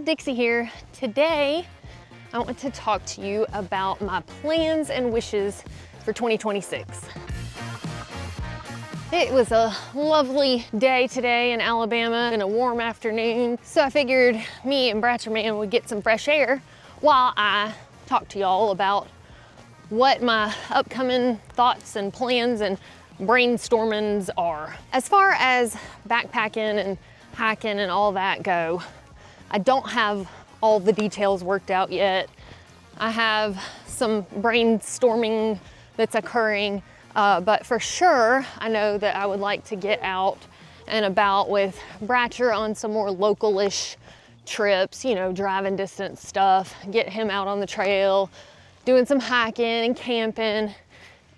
Dixie here. Today, I want to talk to you about my plans and wishes for 2026. It was a lovely day today in Alabama and a warm afternoon, so I figured me and Bratcherman would get some fresh air while I talk to y'all about what my upcoming thoughts and plans and brainstormings are. As far as backpacking and hiking and all that go, I don't have all the details worked out yet. I have some brainstorming that's occurring, but for sure, I know that I would like to get out and about with Bratcher on some more local-ish trips, you know, driving distance stuff, get him out on the trail, doing some hiking and camping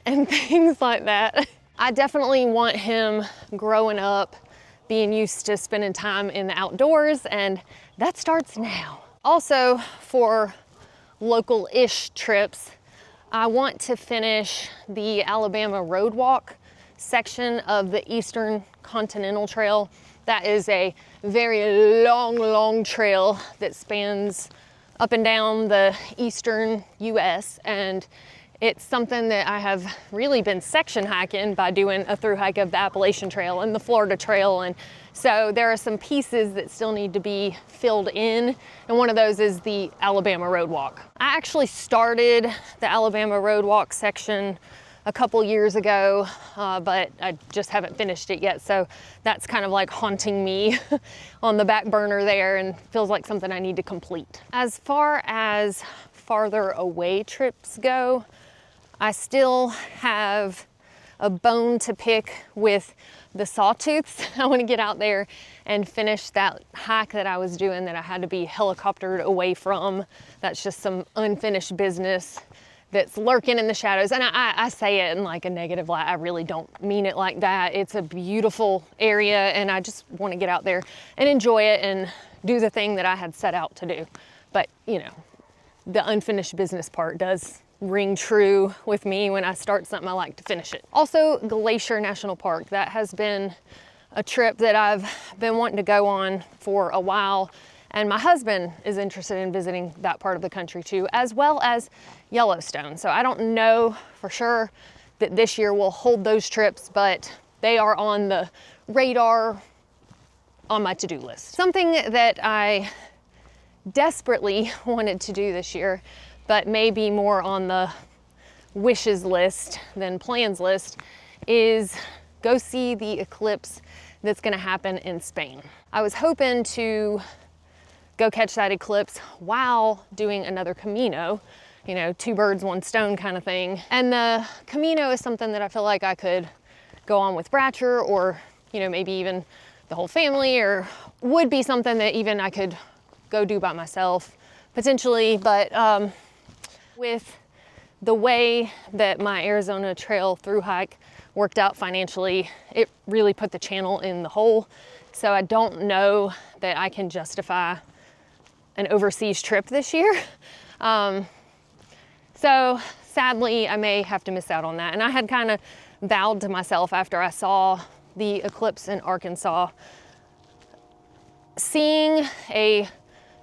and things like that. I definitely want him growing up, being used to spending time in the outdoors, and that starts now. Also, for local-ish trips, I want to finish the Alabama Road Walk section of the Eastern Continental Trail. That is a very long trail that spans up and down the eastern US, and it's something that I have really been section hiking by doing a through hike of the Appalachian Trail and the Florida Trail, and so there are some pieces that still need to be filled in, and one of those is the Alabama Road Walk. I actually started the Alabama Road Walk section a couple years ago, but I just haven't finished it yet, so that's kind of like haunting me on the back burner there and feels like something I need to complete. As far as farther away trips go, I still have a bone to pick with the Sawtooth. I want to get out there and finish that hike that I was doing that I had to be helicoptered away from. That's just some unfinished business that's lurking in the shadows. And I say it in like a negative light. I really don't mean it like that. It's a beautiful area and I just want to get out there and enjoy it and do the thing that I had set out to do. But, you know, the unfinished business part does ring true with me. When I start something, I like to finish it. Also, Glacier National Park. That has been a trip that I've been wanting to go on for a while, and my husband is interested in visiting that part of the country too, as well as Yellowstone. So I don't know for sure that this year we'll hold those trips, but they are on the radar on my to-do list. Something that I desperately wanted to do this year, but maybe more on the wishes list than plans list, is go see the eclipse that's gonna happen in Spain. I was hoping to go catch that eclipse while doing another Camino, you know, two birds, one stone kind of thing. And the Camino is something that I feel like I could go on with Bratcher, or, you know, maybe even the whole family, or would be something that even I could go do by myself potentially. But with the way that my Arizona Trail through hike worked out financially, it really put the channel in the hole. So I don't know that I can justify an overseas trip this year. So sadly, I may have to miss out on that. And I had kind of vowed to myself after I saw the eclipse in Arkansas, seeing a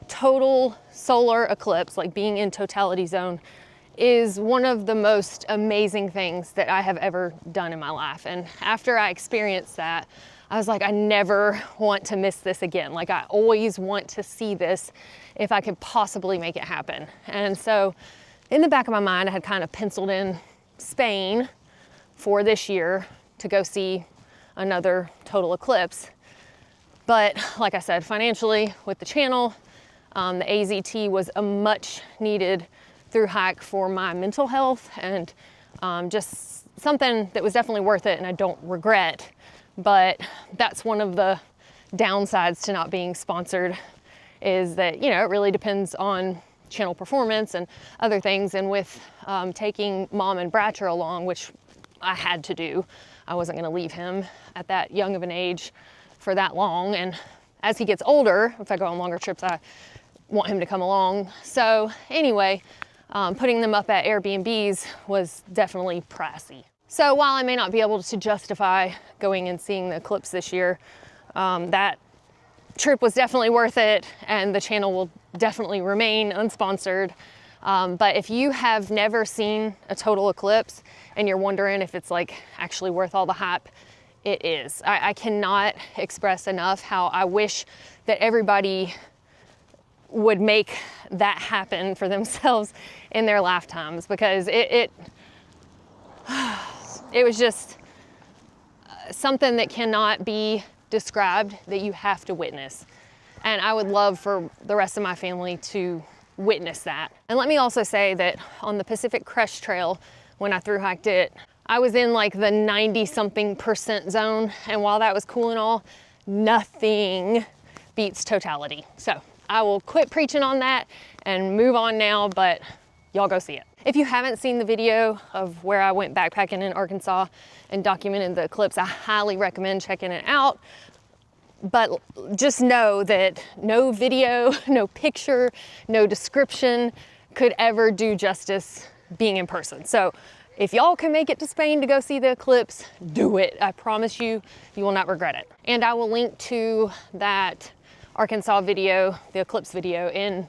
total solar eclipse, like being in totality zone, is one of the most amazing things that I have ever done in my life. And after I experienced that, I was like, I never want to miss this again. Like, I always want to see this if I could possibly make it happen. And so in the back of my mind, I had kind of penciled in Spain for this year to go see another total eclipse. But like I said, financially with the channel, the AZT was a much needed through hike for my mental health, and just something that was definitely worth it and I don't regret. But that's one of the downsides to not being sponsored, is that, you know, it really depends on channel performance and other things. And with taking Mom and Bratcher along, which I had to do, I wasn't going to leave him at that young of an age for that long. And as he gets older, if I go on longer trips, I want him to come along. So anyway, putting them up at Airbnbs was definitely pricey. So while I may not be able to justify going and seeing the eclipse this year, that trip was definitely worth it, and the channel will definitely remain unsponsored. But if you have never seen a total eclipse and you're wondering if it's like actually worth all the hype, it is. I cannot express enough how I wish that everybody would make that happen for themselves in their lifetimes, because it was just something that cannot be described, that you have to witness. And I would love for the rest of my family to witness that. And let me also say that on the Pacific Crest Trail, when I thru-hiked it, I was in like the 90-something% zone. And while that was cool and all, nothing beats totality. So I will quit preaching on that and move on now, but y'all go see it. If you haven't seen the video of where I went backpacking in Arkansas and documented the eclipse, I highly recommend checking it out. But just know that no video, no picture, no description could ever do justice being in person. So if y'all can make it to Spain to go see the eclipse, do it. I promise you, you will not regret it. And I will link to that Arkansas video, the eclipse video, in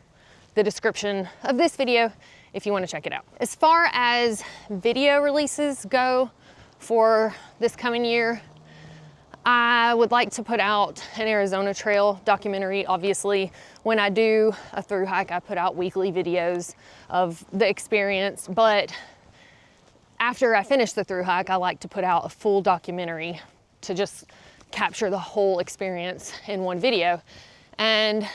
the description of this video if you want to check it out. As far as video releases go for this coming year, I would like to put out an Arizona Trail documentary. Obviously, when I do a thru hike, I put out weekly videos of the experience, but after I finish the thru hike, I like to put out a full documentary to just capture the whole experience in one video. And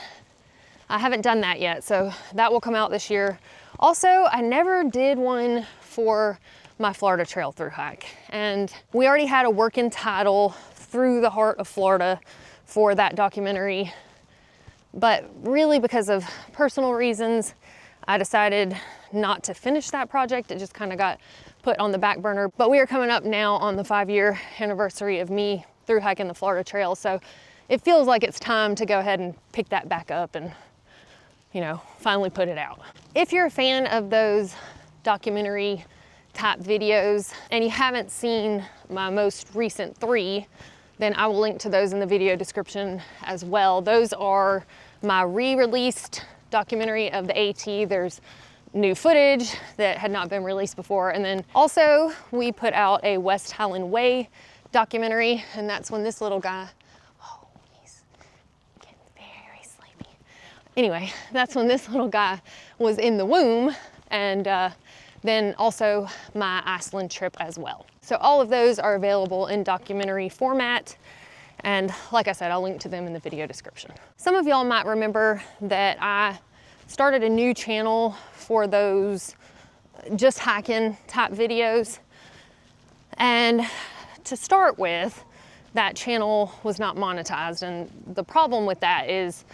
I haven't done that yet, so that will come out this year. Also, I never did one for my Florida Trail thru hike, and we already had a working title, Through the Heart of Florida, for that documentary. But really, because of personal reasons, I decided not to finish that project. It just kind of got put on the back burner. But we are coming up now on the 5-year anniversary of me thru hiking the Florida Trail. So it feels like it's time to go ahead and pick that back up and, you know, finally put it out. If you're a fan of those documentary type videos and you haven't seen my most recent 3, then I will link to those in the video description as well. Those are my re-released documentary of the AT. There's new footage that had not been released before. And then also we put out a West Highland Way documentary, and that's when this little guy, oh, he's getting very sleepy. Anyway, that's when this little guy was in the womb, and then also my Iceland trip as well. So all of those are available in documentary format. And like I said, I'll link to them in the video description. Some of y'all might remember that I started a new channel for those just hiking type videos. And to start with, that channel was not monetized. And the problem with that is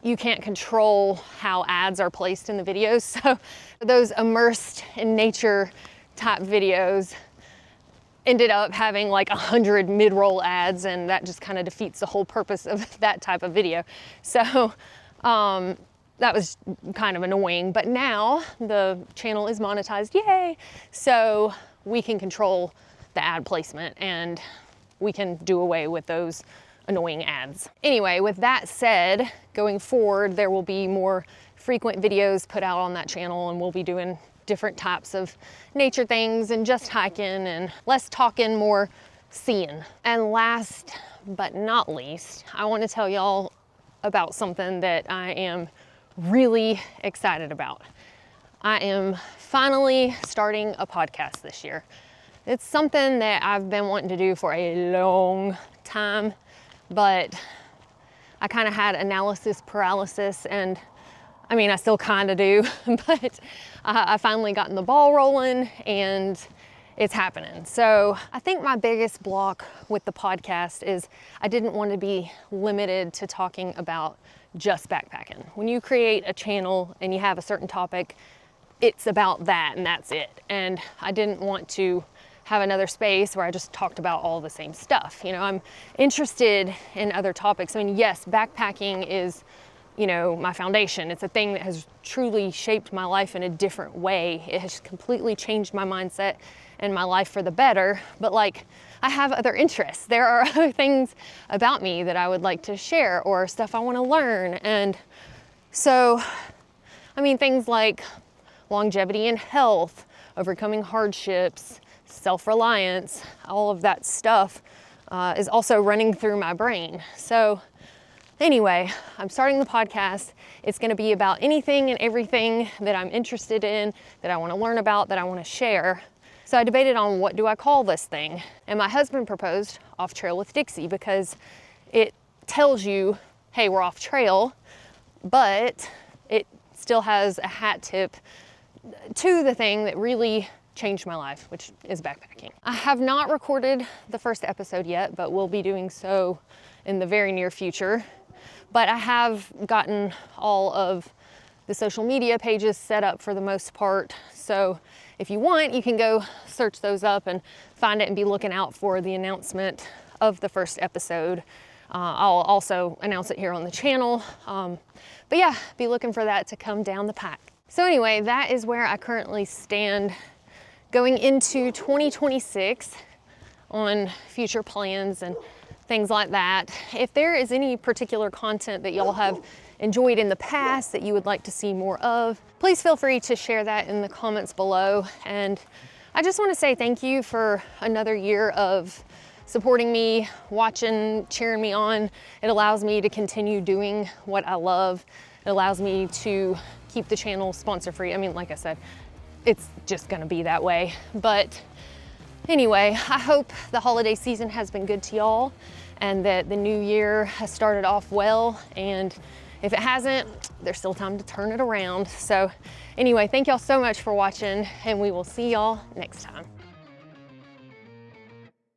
you can't control how ads are placed in the videos. So those immersed in nature type videos ended up having like 100 mid-roll ads, and that just kind of defeats the whole purpose of that type of video. So that was kind of annoying, but now the channel is monetized, yay! So we can control the ad placement and we can do away with those annoying ads. Anyway, with that said, going forward, there will be more frequent videos put out on that channel, and we'll be doing different types of nature things and just hiking, and less talking, more seeing. And last but not least, I want to tell y'all about something that I am really excited about. I am finally starting a podcast this year. It's something that I've been wanting to do for a long time, but I kind of had analysis paralysis, and I mean, I still kind of do, but I finally gotten the ball rolling and it's happening. So I think my biggest block with the podcast is I didn't want to be limited to talking about just backpacking. When you create a channel and you have a certain topic, it's about that and that's it. And I didn't want to have another space where I just talked about all the same stuff. You know, I'm interested in other topics. I mean, yes, backpacking is, you know, my foundation. It's a thing that has truly shaped my life in a different way. It has completely changed my mindset and my life for the better. But like, I have other interests. There are other things about me that I would like to share or stuff I want to learn. And so, I mean, things like longevity and health, overcoming hardships, self-reliance, all of that stuff is also running through my brain. So anyway, I'm starting the podcast. It's going to be about anything and everything that I'm interested in, that I want to learn about, that I want to share. So I debated on what do I call this thing? And my husband proposed Off Trail with Dixie because it tells you, hey, we're off trail, but it still has a hat tip to the thing that really changed my life, which is backpacking. I have not recorded the first episode yet, but we'll be doing so in the very near future. But I have gotten all of the social media pages set up for the most part. So if you want, you can go search those up and find it and be looking out for the announcement of the first episode. I'll also announce it here on the channel. But yeah, be looking for that to come down the pipe. So anyway, that is where I currently stand going into 2026 on future plans and things like that. If there is any particular content that y'all have enjoyed in the past that you would like to see more of, please feel free to share that in the comments below. And I just want to say thank you for another year of supporting me, watching, cheering me on. It allows me to continue doing what I love. It allows me to keep the channel sponsor free. I mean, like I said, it's just gonna be that way. But anyway, I hope the holiday season has been good to y'all and that the new year has started off well. And if it hasn't, there's still time to turn it around. So anyway, thank y'all so much for watching, and we will see y'all next time.